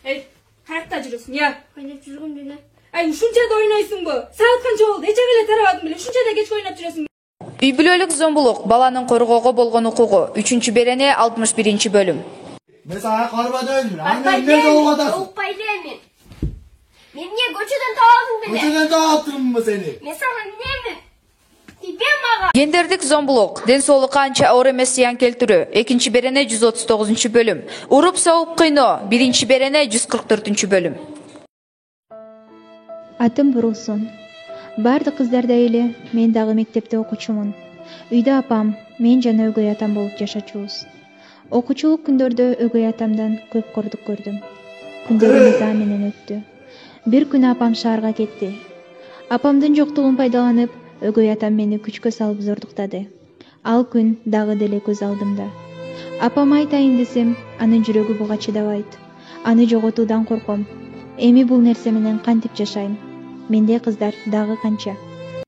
Kayakta жүрөсүң, ya? Кайда жүргүм деле. Ушунча да ойнойсуңбу? Саат канча болду? Эче эле тарабадың беле? Ушунча да кечке ойноп жүрөсүң. Үй бүлөлүк зомбулук, баланын коргоого болгон укугу. 3-берене 61-бөлүм. Мен сага карбадым. Эмне болуп атасың? Окпайт элем. Мен эмне көчөдөн таап беле? Көчөдөн таптымбы сени? Мен сага эмнемин? Тебе мага. Гендердик зомбулук, ден соолукка анча оор эмес зыян келтирүү. 2-берене 139-бөлүм. Уруп согуп кыйноо. 1-берене 144-бөлүм. Атым Бурулсун. Бардык кыздардай эле мен дагы мектепте окуучумун. Үйдө апам, мен жана өгөй атам болуп жашачубуз. Окуучулук күндөрдө өгөй атамдан көп кордук көрдүм. Күндөрүм ыза менен өттү. Бир күнү апам шаарга кетти. Апамдын жоктугун пайдаланып, өгөй атам мени күчкө салып зордуктады. Ал күн дагы деле көз алдымда. Апам айтайын десем, анын жүрөгү буга чыдабайт. Аны жоготуудан корком. Эми бул нерсе менен кантип жашайм? Менде кыздар дагы канча.